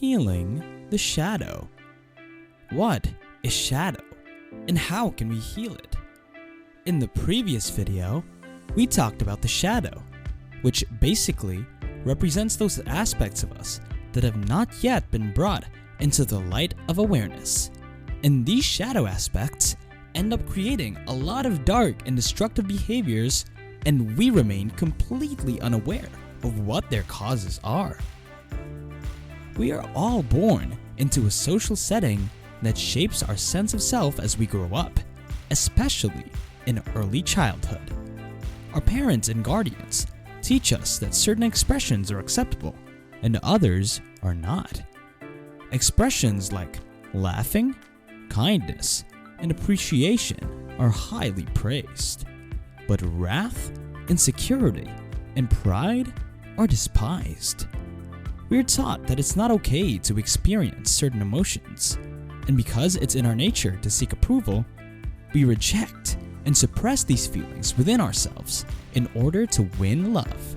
Healing the shadow. What is shadow and how can we heal it? In the previous video, we talked about the shadow, which basically represents those aspects of us that have not yet been brought into the light of awareness. And these shadow aspects end up creating a lot of dark and destructive behaviors, and we remain completely unaware of what their causes are. We are all born into a social setting that shapes our sense of self as we grow up, especially in early childhood. Our parents and guardians teach us that certain expressions are acceptable and others are not. Expressions like laughing, kindness, and appreciation are highly praised, but wrath, insecurity, and pride are despised. We are taught that it's not okay to experience certain emotions, and because it's in our nature to seek approval, we reject and suppress these feelings within ourselves in order to win love.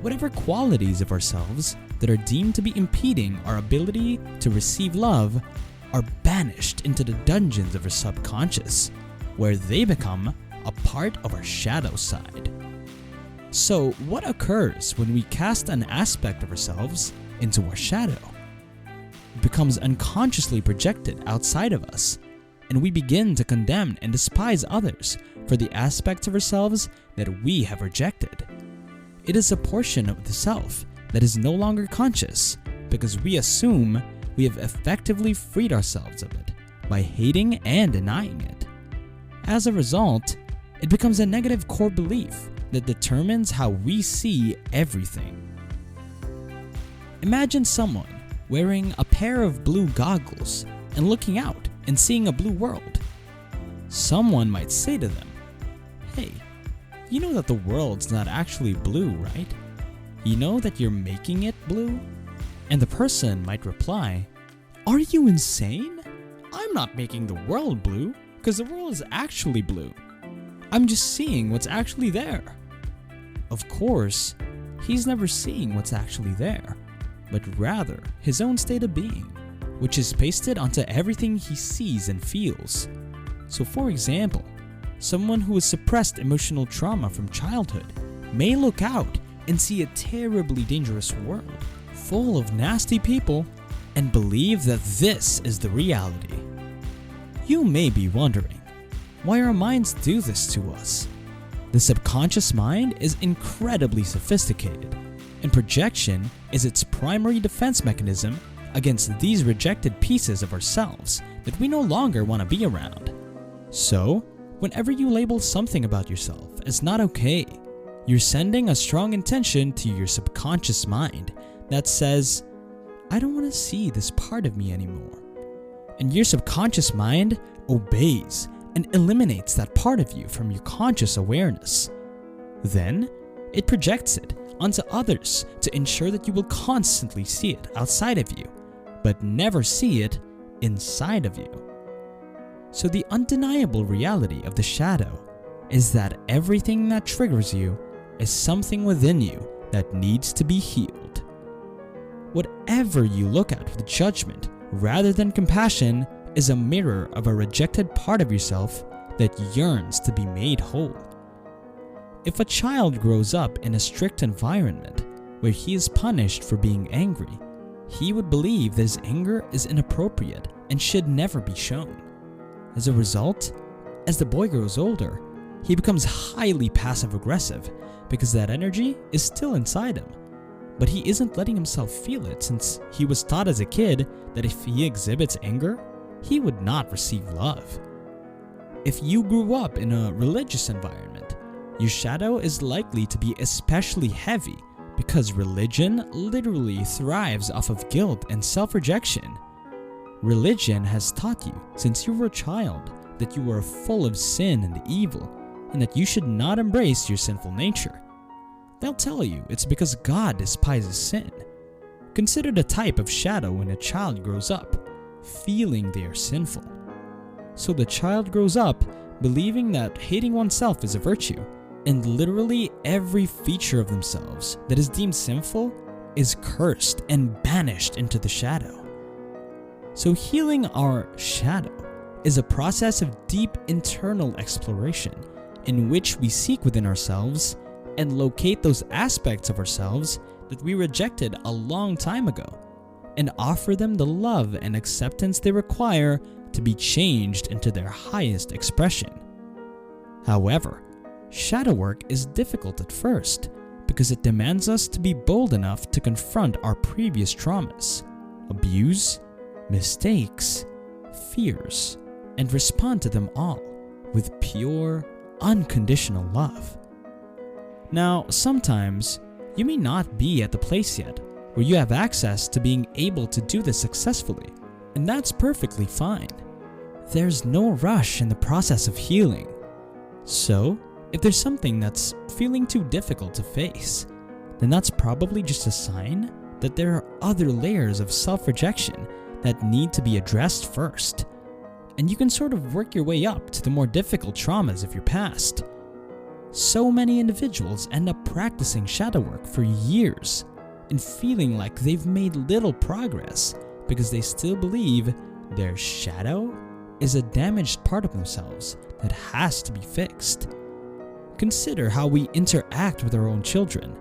Whatever qualities of ourselves that are deemed to be impeding our ability to receive love are banished into the dungeons of our subconscious, where they become a part of our shadow side. So, what occurs when we cast an aspect of ourselves into our shadow? It becomes unconsciously projected outside of us, and we begin to condemn and despise others for the aspects of ourselves that we have rejected. It is a portion of the self that is no longer conscious because we assume we have effectively freed ourselves of it by hating and denying it. As a result, it becomes a negative core belief that determines how we see everything. Imagine someone wearing a pair of blue goggles and looking out and seeing a blue world. Someone might say to them, "Hey, you know that the world's not actually blue, right? You know that you're making it blue?" And the person might reply, "Are you insane? I'm not making the world blue because the world is actually blue. I'm just seeing what's actually there." Of course, he's never seeing what's actually there, but rather his own state of being, which is pasted onto everything he sees and feels. So for example, someone who has suppressed emotional trauma from childhood may look out and see a terribly dangerous world full of nasty people and believe that this is the reality. You may be wondering, why our minds do this to us? The subconscious mind is incredibly sophisticated, and projection is its primary defense mechanism against these rejected pieces of ourselves that we no longer want to be around. So, whenever you label something about yourself as not okay, you're sending a strong intention to your subconscious mind that says, "I don't want to see this part of me anymore." And your subconscious mind obeys and eliminates that part of you from your conscious awareness. Then, it projects it onto others to ensure that you will constantly see it outside of you, but never see it inside of you. So the undeniable reality of the shadow is that everything that triggers you is something within you that needs to be healed. Whatever you look at with judgment rather than compassion is a mirror of a rejected part of yourself that yearns to be made whole. If a child grows up in a strict environment where he is punished for being angry, he would believe that his anger is inappropriate and should never be shown. As a result, as the boy grows older, he becomes highly passive-aggressive because that energy is still inside him. But he isn't letting himself feel it since he was taught as a kid that if he exhibits anger, he would not receive love. If you grew up in a religious environment, your shadow is likely to be especially heavy because religion literally thrives off of guilt and self-rejection. Religion has taught you since you were a child that you are full of sin and evil and that you should not embrace your sinful nature. They'll tell you it's because God despises sin. Consider the type of shadow when a child grows up, feeling they are sinful. So the child grows up believing that hating oneself is a virtue, and literally every feature of themselves that is deemed sinful is cursed and banished into the shadow. So healing our shadow is a process of deep internal exploration in which we seek within ourselves and locate those aspects of ourselves that we rejected a long time ago and offer them the love and acceptance they require to be changed into their highest expression. However, shadow work is difficult at first because it demands us to be bold enough to confront our previous traumas, abuse, mistakes, fears, and respond to them all with pure, unconditional love. Now, sometimes you may not be at the place yet where you have access to being able to do this successfully, and that's perfectly fine. There's no rush in the process of healing. So, if there's something that's feeling too difficult to face, then that's probably just a sign that there are other layers of self-rejection that need to be addressed first. And you can sort of work your way up to the more difficult traumas of your past. So many individuals end up practicing shadow work for years and feeling like they've made little progress because they still believe their shadow is a damaged part of themselves that has to be fixed. Consider how we interact with our own children.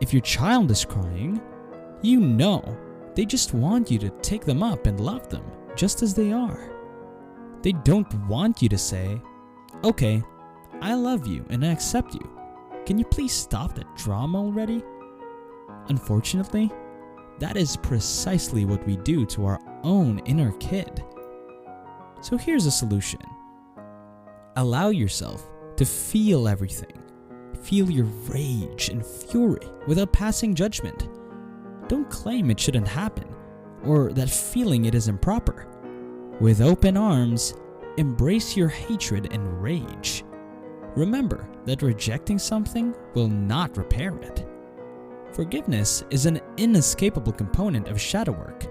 If your child is crying, you know they just want you to take them up and love them just as they are. They don't want you to say, "Okay, I love you and I accept you. Can you please stop that drama already?" Unfortunately, that is precisely what we do to our own inner kid. So here's a solution. Allow yourself to feel everything. Feel your rage and fury without passing judgment. Don't claim it shouldn't happen or that feeling it is improper. With open arms, embrace your hatred and rage. Remember that rejecting something will not repair it. Forgiveness is an inescapable component of shadow work,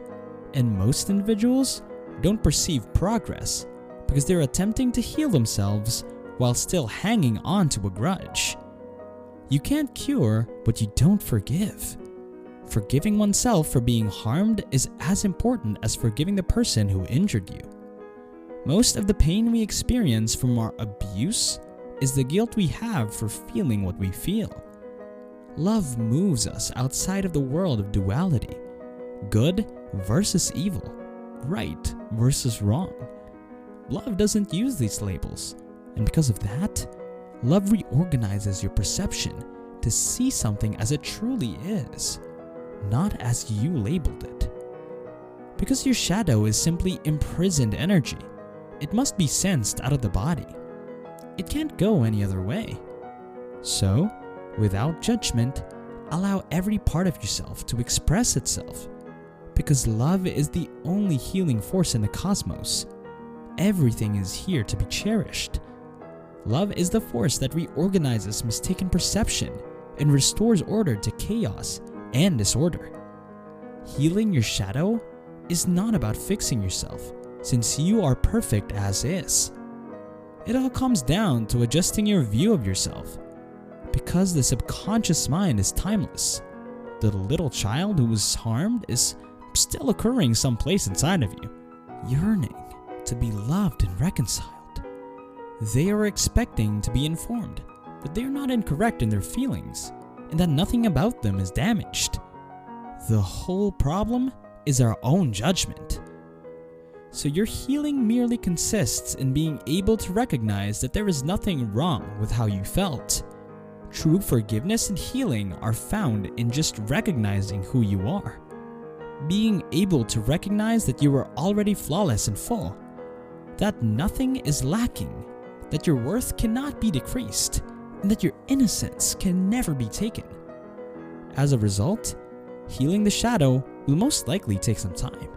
and most individuals don't perceive progress because they're attempting to heal themselves while still hanging on to a grudge. You can't cure what you don't forgive. Forgiving oneself for being harmed is as important as forgiving the person who injured you. Most of the pain we experience from our abuse is the guilt we have for feeling what we feel. Love moves us outside of the world of duality, good versus evil, right versus wrong. Love doesn't use these labels, and because of that, love reorganizes your perception to see something as it truly is, not as you labeled it. Because your shadow is simply imprisoned energy, it must be sensed out of the body. It can't go any other way. So, without judgment, allow every part of yourself to express itself. Because love is the only healing force in the cosmos. Everything is here to be cherished. Love is the force that reorganizes mistaken perception and restores order to chaos and disorder. Healing your shadow is not about fixing yourself, since you are perfect as is. It all comes down to adjusting your view of yourself. Because the subconscious mind is timeless, the little child who was harmed is still occurring someplace inside of you, yearning to be loved and reconciled. They are expecting to be informed that they are not incorrect in their feelings and that nothing about them is damaged. The whole problem is our own judgment. So your healing merely consists in being able to recognize that there is nothing wrong with how you felt. True forgiveness and healing are found in just recognizing who you are. Being able to recognize that you are already flawless and full, that nothing is lacking, that your worth cannot be decreased, and that your innocence can never be taken. As a result, healing the shadow will most likely take some time,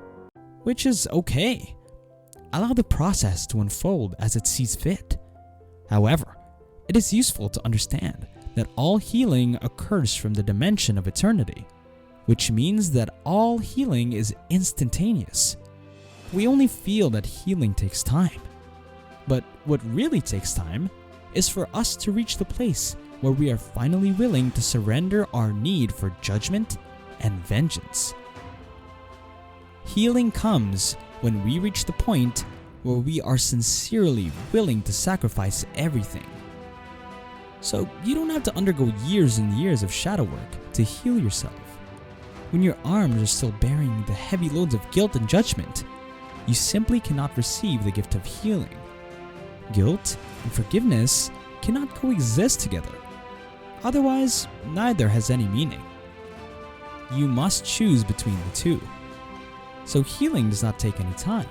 which is okay. Allow the process to unfold as it sees fit. However, it is useful to understand that all healing occurs from the dimension of eternity, which means that all healing is instantaneous. We only feel that healing takes time. But what really takes time is for us to reach the place where we are finally willing to surrender our need for judgment and vengeance. Healing comes when we reach the point where we are sincerely willing to sacrifice everything. So you don't have to undergo years and years of shadow work to heal yourself. When your arms are still bearing the heavy loads of guilt and judgment, you simply cannot receive the gift of healing. Guilt and forgiveness cannot coexist together. Otherwise, neither has any meaning. You must choose between the two. So healing does not take any time,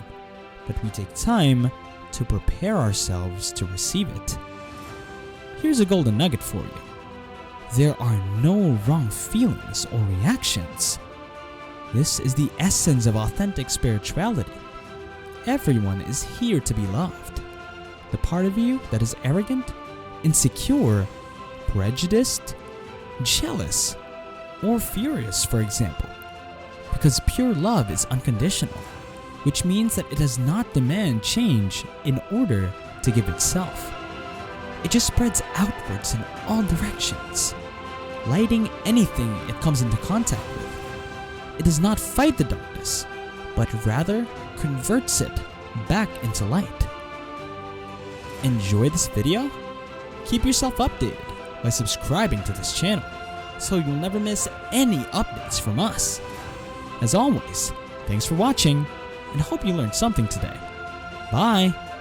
but we take time to prepare ourselves to receive it. Here's a golden nugget for you. There are no wrong feelings or reactions. This is the essence of authentic spirituality. Everyone is here to be loved. The part of you that is arrogant, insecure, prejudiced, jealous, or furious, for example. Because pure love is unconditional, which means that it does not demand change in order to give itself. It just spreads outwards in all directions, lighting anything it comes into contact with. It does not fight the darkness, but rather converts it back into light. Enjoy this video? Keep yourself updated by subscribing to this channel so you'll never miss any updates from us. As always, thanks for watching and hope you learned something today. Bye!